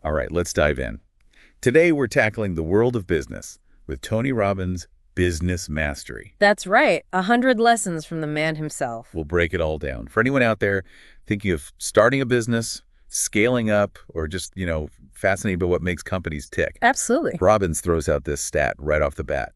All right, let's dive in. Today, we're tackling the world of business with Tony Robbins' Business Mastery. That's right, 100 lessons from the man himself. We'll break it all down. For anyone out there thinking of starting a business, scaling up, or just, fascinated by what makes companies tick, Absolutely. Robbins throws out this stat right off the bat.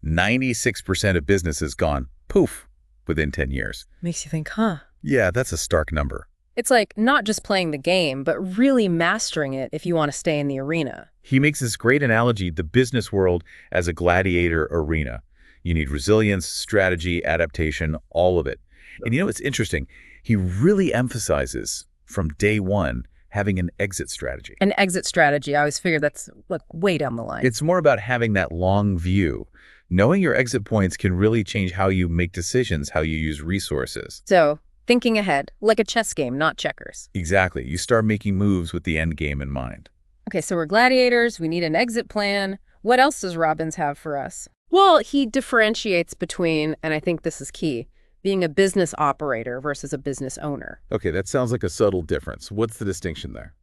96% of businesses gone poof within 10 years. Makes you think, huh? Yeah, that's a stark number. It's like not just playing the game, but really mastering it if you want to stay in the arena. He makes this great analogy, the business world as a gladiator arena. You need resilience, strategy, adaptation, all of it. And it's interesting. He really emphasizes from day one having an exit strategy. An exit strategy, I always figured that's way down the line. It's more about having that long view. Knowing your exit points can really change how you make decisions, how you use resources. So, thinking ahead, like a chess game, not checkers. Exactly. You start making moves with the end game in mind. Okay, so we're gladiators, we need an exit plan. What else does Robbins have for us? Well, he differentiates between, and I think this is key, being a business operator versus a business owner. Okay, that sounds like a subtle difference. What's the distinction there?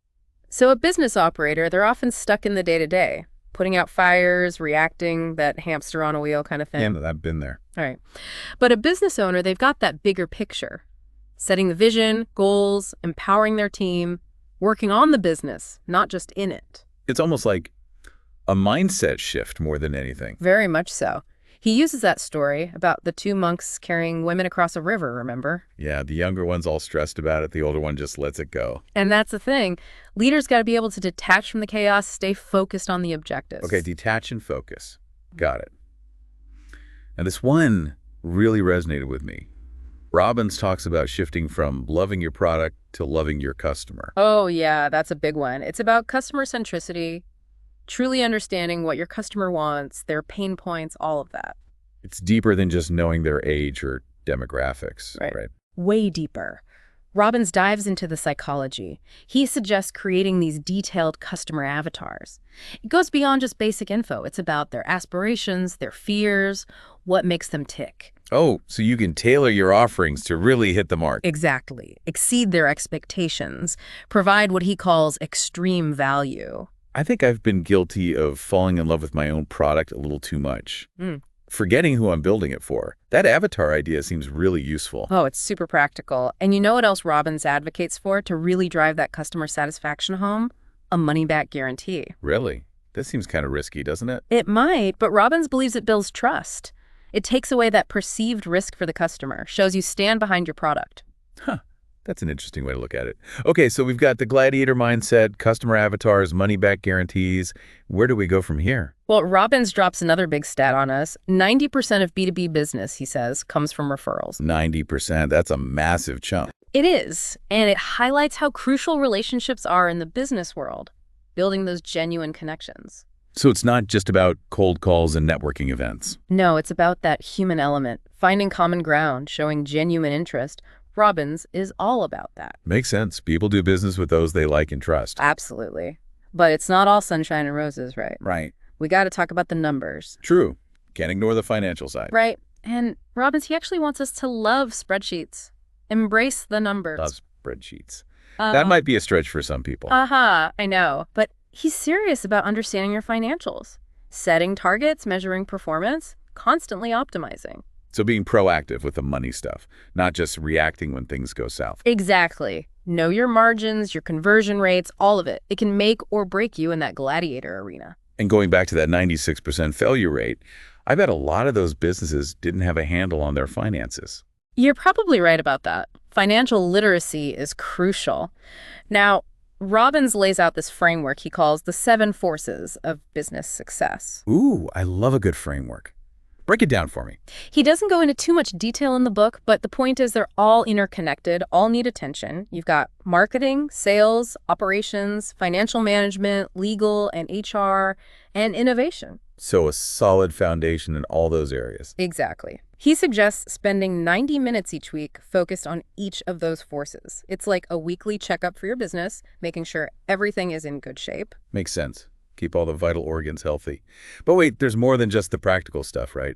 So a business operator, they're often stuck in the day-to-day, putting out fires, reacting, that hamster on a wheel kind of thing. Yeah, I've been there. All right. But a business owner, they've got that bigger picture, setting the vision, goals, empowering their team, working on the business, not just in it. It's almost like a mindset shift more than anything. Very much so. He uses that story about the two monks carrying women across a river, remember? Yeah, the younger one's all stressed about it. The older one just lets it go. And that's the thing. Leaders got to be able to detach from the chaos, stay focused on the objectives. Okay, detach and focus. Got it. Now, this one really resonated with me. Robbins talks about shifting from loving your product to loving your customer. Oh, yeah, that's a big one. It's about customer centricity, truly understanding what your customer wants, their pain points, all of that. It's deeper than just knowing their age or demographics, right? Way deeper. Robbins dives into the psychology. He suggests creating these detailed customer avatars. It goes beyond just basic info. It's about their aspirations, their fears, what makes them tick. Oh, so you can tailor your offerings to really hit the mark. Exactly. Exceed their expectations. Provide what he calls extreme value. I think I've been guilty of falling in love with my own product a little too much. Forgetting who I'm building it for. That avatar idea seems really useful. Oh, it's super practical. And you know what else Robbins advocates for to really drive that customer satisfaction home? A money-back guarantee. Really? This seems kind of risky, doesn't it? It might, but Robbins believes it builds trust. It takes away that perceived risk for the customer, shows you stand behind your product. Huh. That's an interesting way to look at it. Okay, so we've got the gladiator mindset, customer avatars, money-back guarantees. Where do we go from here? Well, Robbins drops another big stat on us. 90% of B2B business, he says, comes from referrals. 90%. That's a massive chunk. It is, and it highlights how crucial relationships are in the business world, building those genuine connections. So it's not just about cold calls and networking events. No, it's about that human element, finding common ground, showing genuine interest. Robbins is all about that. Makes sense. People do business with those they like and trust. Absolutely. But it's not all sunshine and roses, right? Right. We got to talk about the numbers. True. Can't ignore the financial side. Right. And Robbins, he actually wants us to love spreadsheets. Embrace the numbers. Love spreadsheets. That might be a stretch for some people. I know. But he's serious about understanding your financials, setting targets, measuring performance, constantly optimizing. So being proactive with the money stuff, not just reacting when things go south. Exactly. Know your margins, your conversion rates, all of it. It can make or break you in that gladiator arena. And going back to that 96% failure rate, I bet a lot of those businesses didn't have a handle on their finances. You're probably right about that. Financial literacy is crucial. Now, Robbins lays out this framework he calls the 7 forces of business success. Ooh, I love a good framework. Break it down for me. He doesn't go into too much detail in the book, but the point is they're all interconnected, all need attention. You've got marketing, sales, operations, financial management, legal and HR, and innovation. So a solid foundation in all those areas. Exactly. He suggests spending 90 minutes each week focused on each of those forces. It's like a weekly checkup for your business, making sure everything is in good shape. Makes sense. Keep all the vital organs healthy. But wait, there's more than just the practical stuff, right?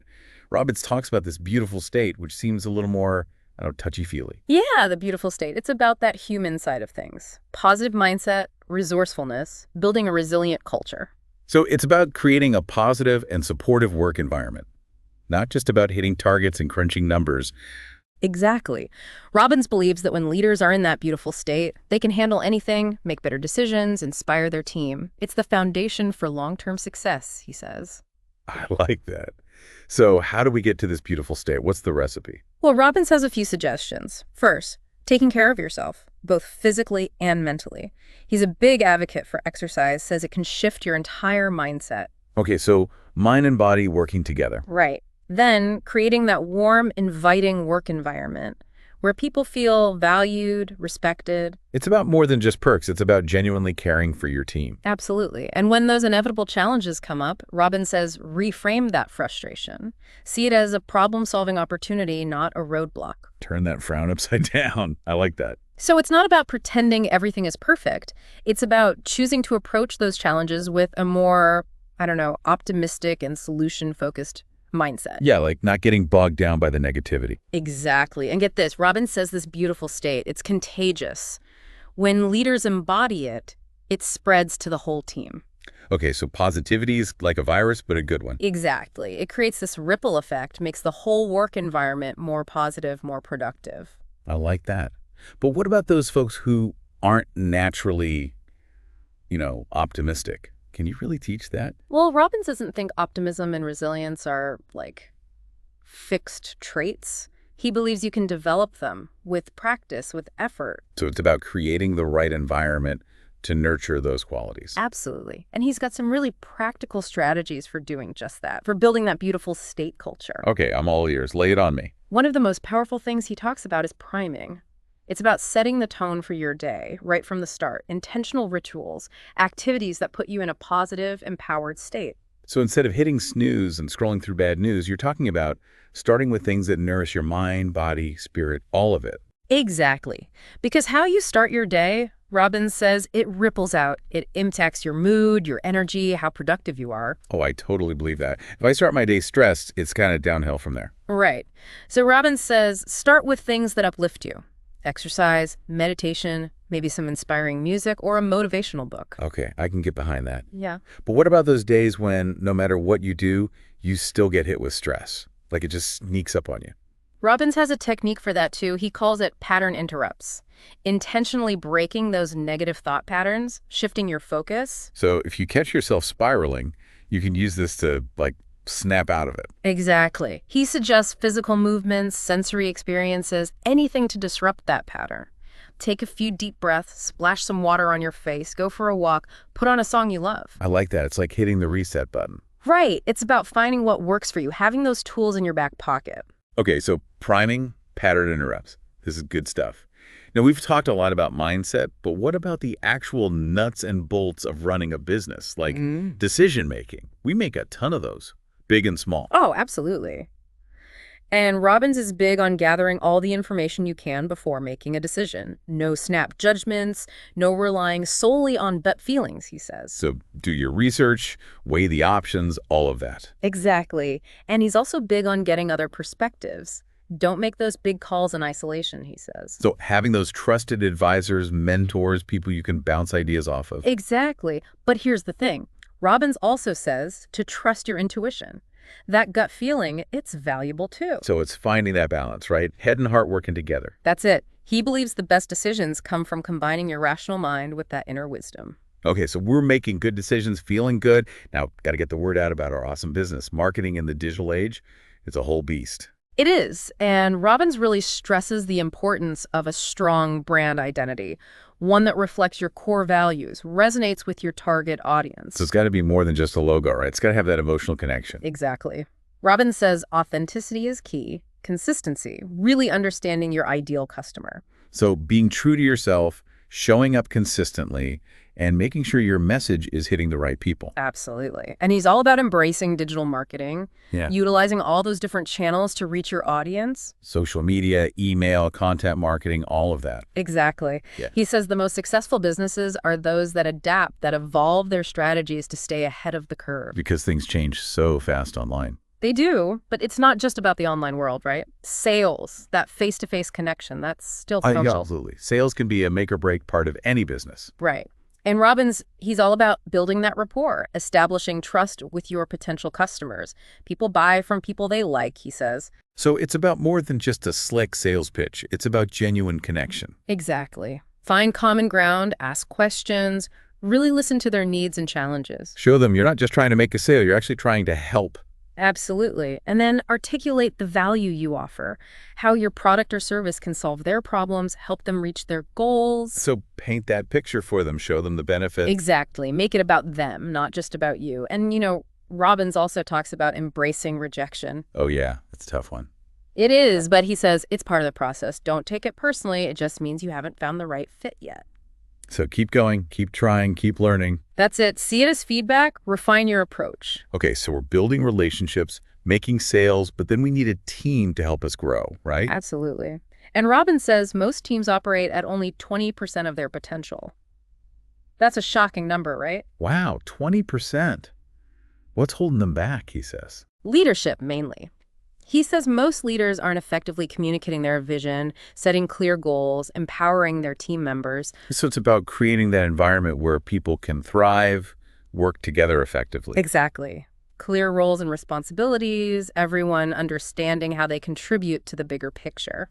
Robbins talks about this beautiful state, which seems a little more, touchy-feely. Yeah, the beautiful state. It's about that human side of things. Positive mindset, resourcefulness, building a resilient culture. So it's about creating a positive and supportive work environment, not just about hitting targets and crunching numbers. Exactly. Robbins believes that when leaders are in that beautiful state, they can handle anything, make better decisions, inspire their team. It's the foundation for long-term success, he says. I like that. So how do we get to this beautiful state? What's the recipe? Well, Robbins has a few suggestions. First, taking care of yourself, both physically and mentally. He's a big advocate for exercise, says it can shift your entire mindset. Okay, so mind and body working together. Right. Then, creating that warm, inviting work environment where people feel valued, respected. It's about more than just perks. It's about genuinely caring for your team. Absolutely. And when those inevitable challenges come up, Robbins says reframe that frustration. See it as a problem-solving opportunity, not a roadblock. Turn that frown upside down. I like that. So it's not about pretending everything is perfect. It's about choosing to approach those challenges with a more, optimistic and solution-focused mindset. Yeah, like not getting bogged down by the negativity. Exactly. And get this, Robbins says this beautiful state, it's contagious. When leaders embody it, it spreads to the whole team. Okay, so positivity is like a virus, but a good one. Exactly. It creates this ripple effect, makes the whole work environment more positive, more productive. I like that. But what about those folks who aren't naturally, optimistic? Can you really teach that? Well, Robbins doesn't think optimism and resilience are, fixed traits. He believes you can develop them with practice, with effort. So it's about creating the right environment to nurture those qualities. Absolutely. And he's got some really practical strategies for doing just that, for building that beautiful state culture. Okay, I'm all ears. Lay it on me. One of the most powerful things he talks about is priming. It's about setting the tone for your day right from the start, intentional rituals, activities that put you in a positive, empowered state. So instead of hitting snooze and scrolling through bad news, you're talking about starting with things that nourish your mind, body, spirit, all of it. Exactly. Because how you start your day, Robbins says, it ripples out. It impacts your mood, your energy, how productive you are. Oh, I totally believe that. If I start my day stressed, it's kind of downhill from there. Right. So Robbins says, start with things that uplift you. Exercise, meditation, maybe some inspiring music, or a motivational book. Okay, I can get behind that. Yeah. But what about those days when no matter what you do, you still get hit with stress? Like it just sneaks up on you. Robbins has a technique for that too. He calls it pattern interrupts. Intentionally breaking those negative thought patterns, shifting your focus. So if you catch yourself spiraling, you can use this to snap out of it. Exactly. He suggests physical movements, sensory experiences, anything to disrupt that pattern. Take a few deep breaths, splash some water on your face, go for a walk, put on a song you love. I like that. It's like hitting the reset button. Right. It's about finding what works for you, having those tools in your back pocket. Okay, so priming, pattern interrupts. This is good stuff. Now, we've talked a lot about mindset, but what about the actual nuts and bolts of running a business, like decision making? We make a ton of those, big and small. Oh, absolutely. And Robbins is big on gathering all the information you can before making a decision. No snap judgments, no relying solely on gut feelings, he says. So do your research, weigh the options, all of that. Exactly. And he's also big on getting other perspectives. Don't make those big calls in isolation, he says. So having those trusted advisors, mentors, people you can bounce ideas off of. Exactly. But here's the thing. Robbins also says to trust your intuition. That gut feeling, it's valuable too. So it's finding that balance, right? Head and heart working together. That's it. He believes the best decisions come from combining your rational mind with that inner wisdom. Okay, so we're making good decisions, feeling good. Now, got to get the word out about our awesome business. Marketing in the digital age, it's a whole beast. It is, and Robbins really stresses the importance of a strong brand identity, one that reflects your core values, resonates with your target audience. So it's got to be more than just a logo, right? It's got to have that emotional connection. Exactly. Robbins says authenticity is key, consistency, really understanding your ideal customer. So being true to yourself, showing up consistently, and making sure your message is hitting the right people. Absolutely. And he's all about embracing digital marketing, utilizing all those different channels to reach your audience. Social media, email, content marketing, all of that. Exactly. Yeah. He says the most successful businesses are those that adapt, that evolve their strategies to stay ahead of the curve. Because things change so fast online. They do, but it's not just about the online world, right? Sales, that face-to-face connection, that's still crucial. Yeah, absolutely. Sales can be a make or break part of any business. Right. And Robbins, he's all about building that rapport, establishing trust with your potential customers. People buy from people they like, he says. So it's about more than just a slick sales pitch. It's about genuine connection. Exactly. Find common ground, ask questions, really listen to their needs and challenges. Show them you're not just trying to make a sale, you're actually trying to help. Absolutely. And then articulate the value you offer, how your product or service can solve their problems, help them reach their goals. So paint that picture for them, show them the benefits. Exactly. Make it about them, not just about you. And, Robbins also talks about embracing rejection. Oh yeah, that's a tough one. It is, but he says it's part of the process. Don't take it personally. It just means you haven't found the right fit yet. So keep going, keep trying, keep learning. That's it. See it as feedback, refine your approach. Okay, so we're building relationships, making sales, but then we need a team to help us grow, right? Absolutely. And Robbins says most teams operate at only 20% of their potential. That's a shocking number, right? Wow, 20%. What's holding them back, he says? Leadership, mainly. He says most leaders aren't effectively communicating their vision, setting clear goals, empowering their team members. So it's about creating that environment where people can thrive, work together effectively. Exactly. Clear roles and responsibilities, everyone understanding how they contribute to the bigger picture.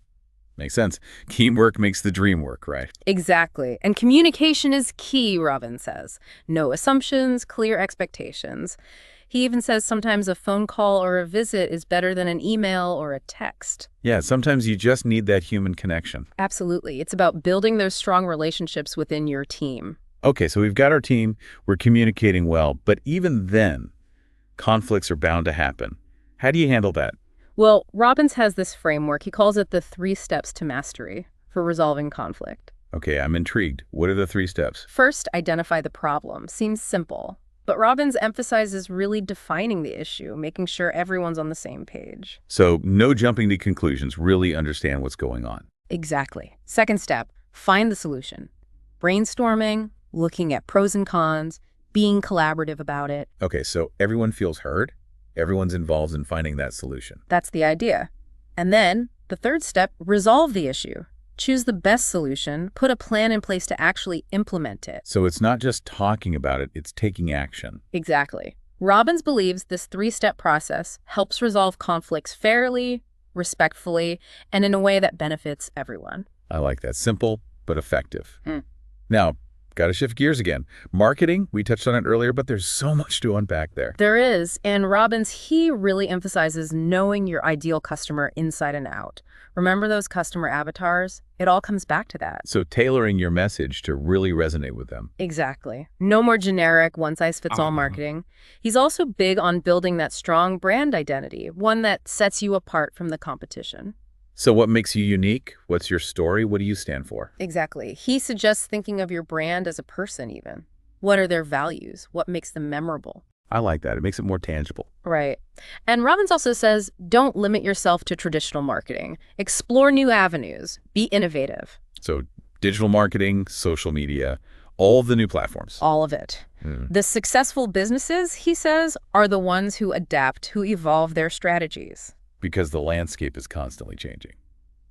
Makes sense. Teamwork makes the dream work, right? Exactly. And communication is key, Robbins says. No assumptions, clear expectations. He even says sometimes a phone call or a visit is better than an email or a text. Yeah, sometimes you just need that human connection. Absolutely. It's about building those strong relationships within your team. Okay, so we've got our team, we're communicating well, but even then, conflicts are bound to happen. How do you handle that? Well, Robbins has this framework. He calls it the 3 steps to mastery for resolving conflict. Okay, I'm intrigued. What are the 3 steps? First, identify the problem. Seems simple. But Robbins emphasizes really defining the issue, making sure everyone's on the same page. So no jumping to conclusions, really understand what's going on. Exactly. Second step, find the solution. Brainstorming, looking at pros and cons, being collaborative about it. Okay, so everyone feels heard, everyone's involved in finding that solution. That's the idea. And then, the third step, resolve the issue. Choose the best solution, put a plan in place to actually implement it. So it's not just talking about it, it's taking action. Exactly. Robbins believes this 3-step process helps resolve conflicts fairly, respectfully, and in a way that benefits everyone. I like that. Simple, but effective. Now, got to shift gears again. Marketing, we touched on it earlier, but there's so much to unpack there. There is, and Robbins, he really emphasizes knowing your ideal customer inside and out. Remember those customer avatars? It all comes back to that. So tailoring your message to really resonate with them. Exactly. No more generic, one-size-fits-all marketing. He's also big on building that strong brand identity, one that sets you apart from the competition. So what makes you unique? What's your story? What do you stand for? Exactly. He suggests thinking of your brand as a person even. What are their values? What makes them memorable? I like that. It makes it more tangible. Right. And Robbins also says, don't limit yourself to traditional marketing. Explore new avenues. Be innovative. So digital marketing, social media, all of the new platforms. All of it. The successful businesses, he says, are the ones who adapt, who evolve their strategies. Because the landscape is constantly changing.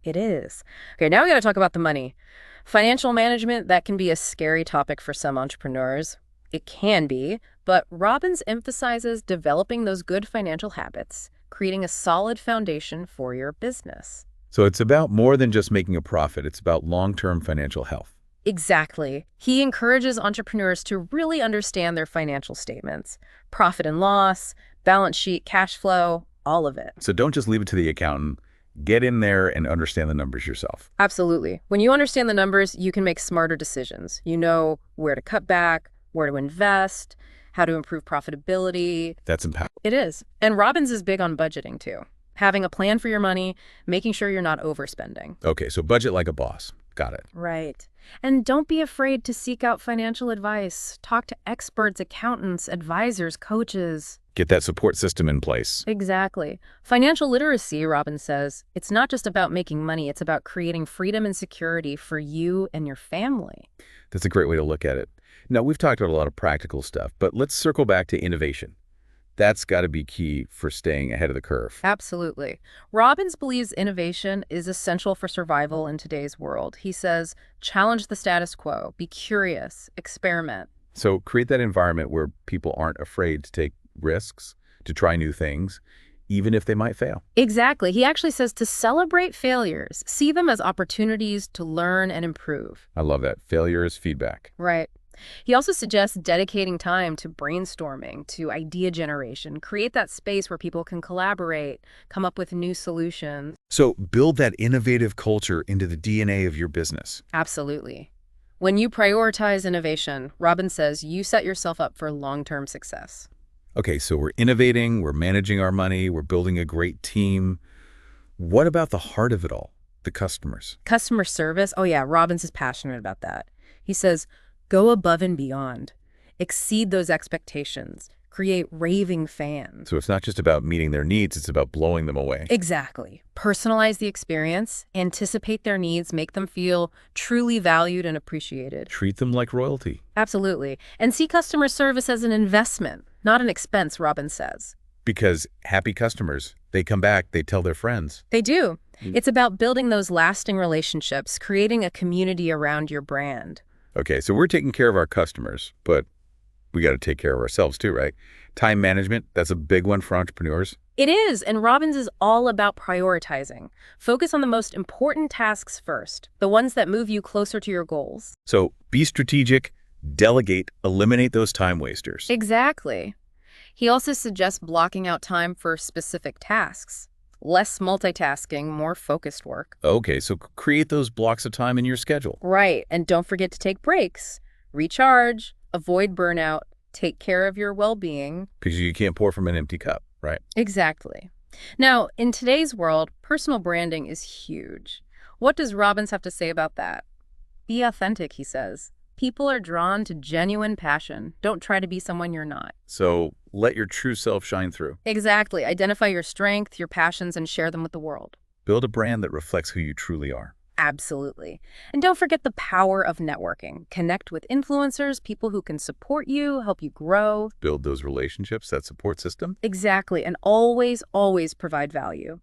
It is. Okay, now we got to talk about the money. Financial management, that can be a scary topic for some entrepreneurs. It can be, but Robbins emphasizes developing those good financial habits, creating a solid foundation for your business. So it's about more than just making a profit. It's about long-term financial health. Exactly. He encourages entrepreneurs to really understand their financial statements, profit and loss, balance sheet, cash flow, all of it. So don't just leave it to the accountant. Get in there and understand the numbers yourself. Absolutely. When you understand the numbers, you can make smarter decisions. You know where to cut back, where to invest, how to improve profitability. That's empowering. It is. And Robbins is big on budgeting too. Having a plan for your money, making sure you're not overspending. Okay, so budget like a boss. Got it. Right. And don't be afraid to seek out financial advice. Talk to experts, accountants, advisors, coaches. Get that support system in place. Exactly. Financial literacy, Robbins says, it's not just about making money, it's about creating freedom and security for you and your family. That's a great way to look at it. Now, we've talked about a lot of practical stuff, but let's circle back to innovation. That's got to be key for staying ahead of the curve. Absolutely. Robbins believes innovation is essential for survival in today's world. He says, challenge the status quo, be curious, experiment. So create that environment where people aren't afraid to take risks, to try new things, even if they might fail. Exactly. He actually says to celebrate failures, see them as opportunities to learn and improve. I love that. Failure is feedback. Right. He also suggests dedicating time to brainstorming, to idea generation, create that space where people can collaborate, come up with new solutions. So build that innovative culture into the DNA of your business. Absolutely. When you prioritize innovation, Robbins says you set yourself up for long-term success. Okay, so we're innovating, we're managing our money, we're building a great team. What about the heart of it all, the customers? Customer service, oh yeah, Robbins is passionate about that. He says, go above and beyond, exceed those expectations, create raving fans. So it's not just about meeting their needs, it's about blowing them away. Exactly. Personalize the experience, anticipate their needs, make them feel truly valued and appreciated. Treat them like royalty. Absolutely. And see customer service as an investment, not an expense, Robbins says. Because happy customers, they come back, they tell their friends. They do. It's about building those lasting relationships, creating a community around your brand. Okay, so we're taking care of our customers, but we got to take care of ourselves too, right? Time management, that's a big one for entrepreneurs. It is, and Robbins is all about prioritizing. Focus on the most important tasks first, the ones that move you closer to your goals. So be strategic, delegate, eliminate those time wasters. Exactly. He also suggests blocking out time for specific tasks. Less multitasking, more focused work. Okay, so create those blocks of time in your schedule. Right, and don't forget to take breaks, recharge, avoid burnout, take care of your well-being. Because you can't pour from an empty cup, right? Exactly. Now, in today's world, personal branding is huge. What does Robbins have to say about that? Be authentic, he says. People are drawn to genuine passion. Don't try to be someone you're not. So let your true self shine through. Exactly. Identify your strengths, your passions, and share them with the world. Build a brand that reflects who you truly are. Absolutely. And don't forget the power of networking. Connect with influencers, people who can support you, help you grow. Build those relationships, that support system. Exactly. And always, always provide value.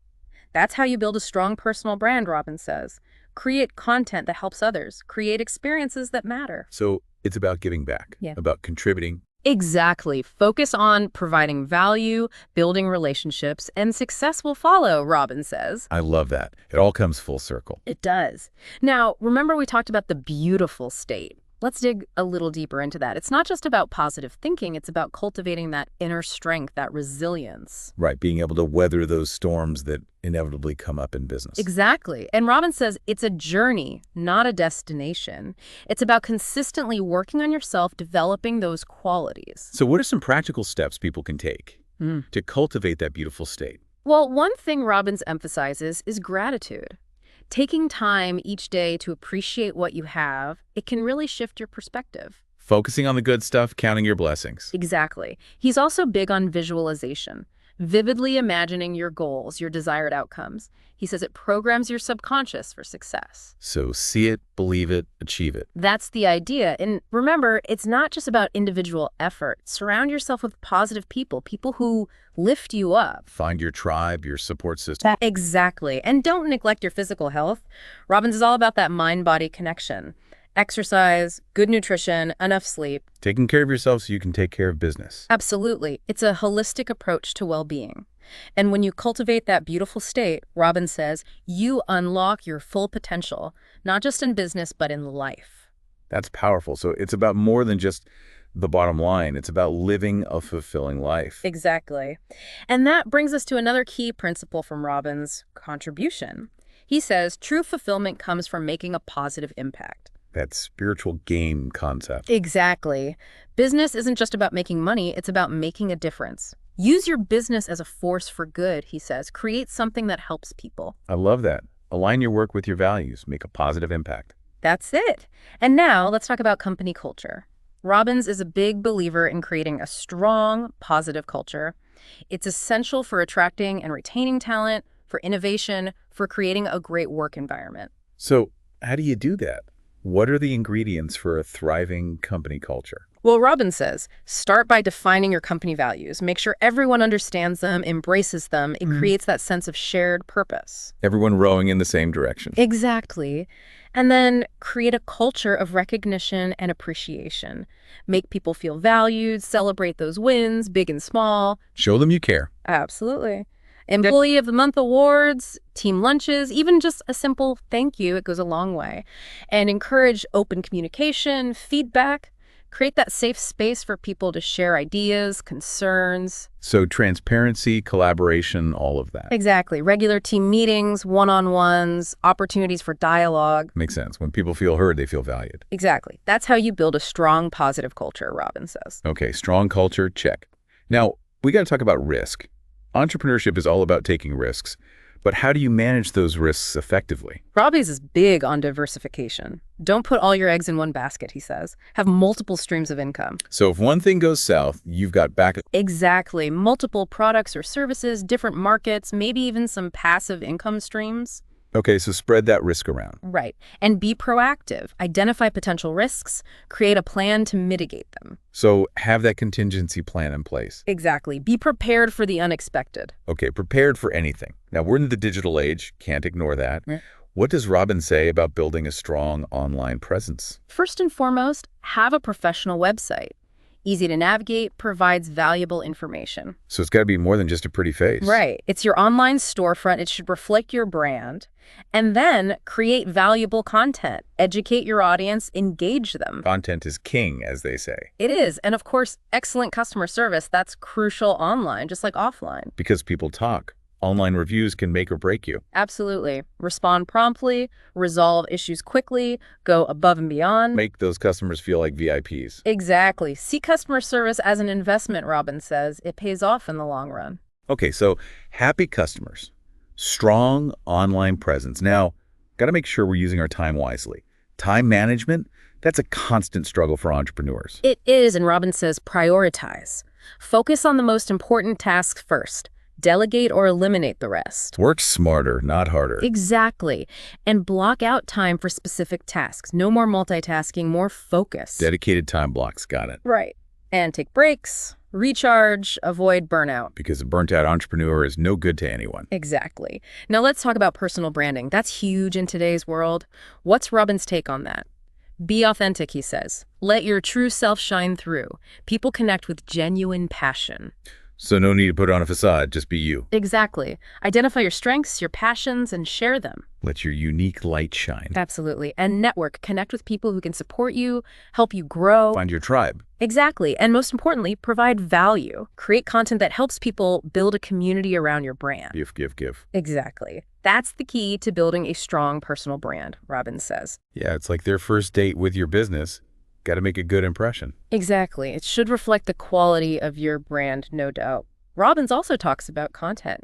That's how you build a strong personal brand, Robbins says. Create content that helps others. Create experiences that matter. So it's about giving back, about contributing. Exactly. Focus on providing value, building relationships, and success will follow, Robbins says. I love that. It all comes full circle. It does. Now, remember we talked about the beautiful state. Let's dig a little deeper into that. It's not just about positive thinking. It's about cultivating that inner strength, that resilience. Right, being able to weather those storms that inevitably come up in business. Exactly. And Robbins says it's a journey, not a destination. It's about consistently working on yourself, developing those qualities. So what are some practical steps people can take to cultivate that beautiful state? Well, one thing Robbins emphasizes is gratitude. Taking time each day to appreciate what you have, it can really shift your perspective. Focusing on the good stuff, counting your blessings. Exactly. He's also big on visualization, vividly imagining your goals, your desired outcomes. He says it programs your subconscious for success. So see it, believe it, achieve it. That's the idea. And remember, it's not just about individual effort. Surround yourself with positive people, people who lift you up. Find your tribe, your support system. Exactly. And don't neglect your physical health. Robbins is all about that mind-body connection. Exercise, good nutrition, enough sleep. Taking care of yourself so you can take care of business. Absolutely. It's a holistic approach to well-being. And when you cultivate that beautiful state, Robbins says, you unlock your full potential, not just in business, but in life. That's powerful. So it's about more than just the bottom line. It's about living a fulfilling life. Exactly. And that brings us to another key principle from Robbins, contribution. He says, true fulfillment comes from making a positive impact. That spiritual game concept. Exactly. Business isn't just about making money, it's about making a difference. Use your business as a force for good, he says. Create something that helps people. I love that. Align your work with your values. Make a positive impact. That's it. And now let's talk about company culture. Robbins is a big believer in creating a strong, positive culture. It's essential for attracting and retaining talent, for innovation, for creating a great work environment. So how do you do that? What are the ingredients for a thriving company culture? Well, Robbins says, start by defining your company values. Make sure everyone understands them, embraces them. It creates that sense of shared purpose. Everyone rowing in the same direction. Exactly. And then create a culture of recognition and appreciation. Make people feel valued, celebrate those wins, big and small. Show them you care. Absolutely. Employee of the Month awards, team lunches, even just a simple thank you, it goes a long way. And encourage open communication, feedback. Create that safe space for people to share ideas, concerns. So transparency, collaboration, all of that. Exactly. Regular team meetings, one-on-ones, opportunities for dialogue. Makes sense. When people feel heard, they feel valued. Exactly. That's how you build a strong, positive culture, Robbins says. Okay, strong culture, check. Now, we got to talk about risk. Entrepreneurship is all about taking risks. But how do you manage those risks effectively? Robbins is big on diversification. Don't put all your eggs in one basket, he says. Have multiple streams of income. So if one thing goes south, you've got backup. Exactly. Multiple products or services, different markets, maybe even some passive income streams. Okay, so spread that risk around. Right. And be proactive. Identify potential risks. Create a plan to mitigate them. So have that contingency plan in place. Exactly. Be prepared for the unexpected. Okay, prepared for anything. Now, we're in the digital age. Can't ignore that. Yeah. What does Robbins say about building a strong online presence? First and foremost, have a professional website. Easy to navigate, provides valuable information. So it's got to be more than just a pretty face. Right. It's your online storefront. It should reflect your brand. And then create valuable content. Educate your audience. Engage them. Content is king, as they say. It is. And of course, excellent customer service. That's crucial online, just like offline. Because people talk. Online reviews can make or break you. Absolutely. Respond promptly, resolve issues quickly, go above and beyond. Make those customers feel like VIPs. Exactly. See customer service as an investment, Robbins says. It pays off in the long run. Okay, so happy customers, strong online presence. Now, got to make sure we're using our time wisely. Time management, that's a constant struggle for entrepreneurs. It is, and Robbins says prioritize. Focus on the most important tasks first. Delegate or eliminate the rest. Work smarter, not harder. Exactly. And block out time for specific tasks. No more multitasking, more focus. Dedicated time blocks, got it. Right. And take breaks, recharge, avoid burnout. Because a burnt-out entrepreneur is no good to anyone. Exactly. Now let's talk about personal branding. That's huge in today's world. What's Robbins' take on that? Be authentic, he says. Let your true self shine through. People connect with genuine passion. So no need to put on a facade, just be you. Exactly. Identify your strengths, your passions, and share them. Let your unique light shine. Absolutely. And network. Connect with people who can support you, help you grow. Find your tribe. Exactly. And most importantly, provide value. Create content that helps people build a community around your brand. Give. Exactly. That's the key to building a strong personal brand, Robbins says. Yeah, it's like their first date with your business. Got to make a good impression. Exactly. It should reflect the quality of your brand, no doubt. Robbins also talks about content,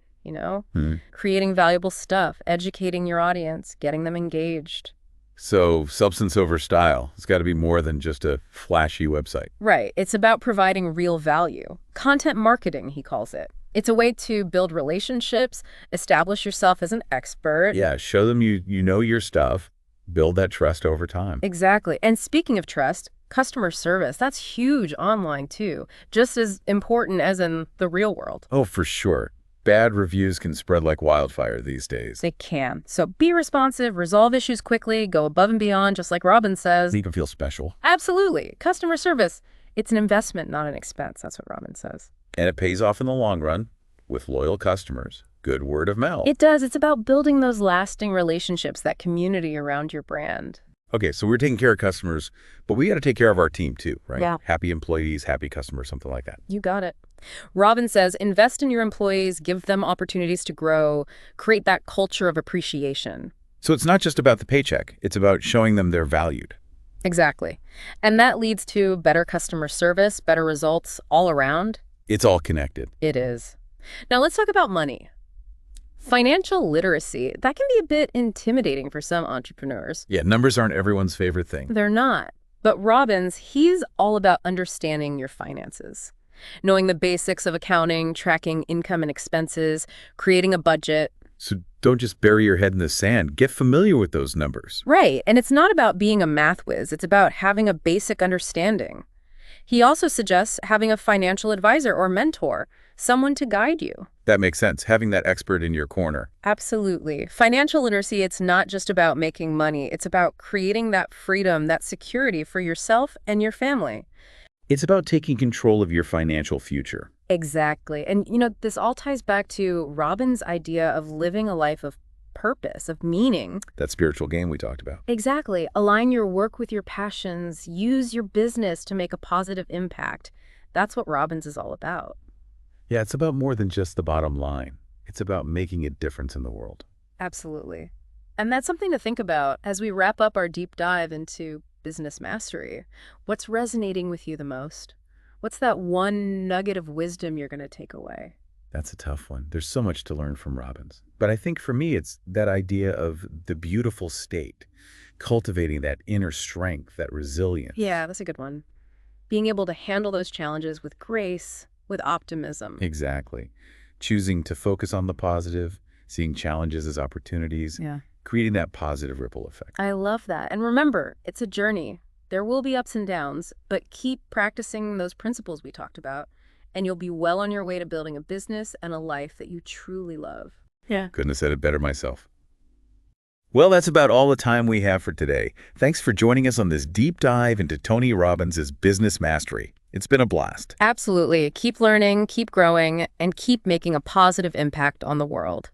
creating valuable stuff, educating your audience, getting them engaged. So substance over style. It's got to be more than just a flashy website. Right. It's about providing real value. Content marketing, he calls it. It's a way to build relationships, establish yourself as an expert. Yeah, show them you know your stuff. Build that trust over time. Exactly. And speaking of trust, customer service, that's huge online too, just as important as in the real world. Oh, for sure. Bad reviews can spread like wildfire these days. They can. So be responsive, resolve issues quickly, go above and beyond, just like Robbins says. Make them feel special. Absolutely. Customer service, it's an investment, not an expense. That's what Robbins says. And it pays off in the long run with loyal customers. Good word of mouth. It does. It's about building those lasting relationships, that community around your brand. Okay, so we're taking care of customers, but we got to take care of our team too, right? Yeah. Happy employees, happy customers, something like that. You got it. Robbins says, invest in your employees, give them opportunities to grow, create that culture of appreciation. So it's not just about the paycheck. It's about showing them they're valued. Exactly. And that leads to better customer service, better results all around. It's all connected. It is. Now let's talk about money. Financial literacy, that can be a bit intimidating for some entrepreneurs. Yeah, numbers aren't everyone's favorite thing. They're not. But Robbins, he's all about understanding your finances. Knowing the basics of accounting, tracking income and expenses, creating a budget. So don't just bury your head in the sand. Get familiar with those numbers. Right. And it's not about being a math whiz. It's about having a basic understanding. He also suggests having a financial advisor or mentor, someone to guide you. That makes sense, having that expert in your corner. Absolutely. Financial literacy, it's not just about making money. It's about creating that freedom, that security for yourself and your family. It's about taking control of your financial future. Exactly. And, this all ties back to Robbins' idea of living a life of purpose, of meaning. That spiritual game we talked about. Exactly. Align your work with your passions. Use your business to make a positive impact. That's what Robbins is all about. Yeah, it's about more than just the bottom line. It's about making a difference in the world. Absolutely. And that's something to think about as we wrap up our deep dive into business mastery. What's resonating with you the most? What's that one nugget of wisdom you're going to take away? That's a tough one. There's so much to learn from Robbins. But I think for me, it's that idea of the beautiful state, cultivating that inner strength, that resilience. Yeah, that's a good one. Being able to handle those challenges with grace, with optimism. Exactly. Choosing to focus on the positive, seeing challenges as opportunities, Yeah. creating that positive ripple effect. I love that. And remember, it's a journey. There will be ups and downs, but keep practicing those principles we talked about, and you'll be well on your way to building a business and a life that you truly love. Yeah. Couldn't have said it better myself. Well, that's about all the time we have for today. Thanks for joining us on this deep dive into Tony Robbins' business mastery. It's been a blast. Absolutely. Keep learning, keep growing, and keep making a positive impact on the world.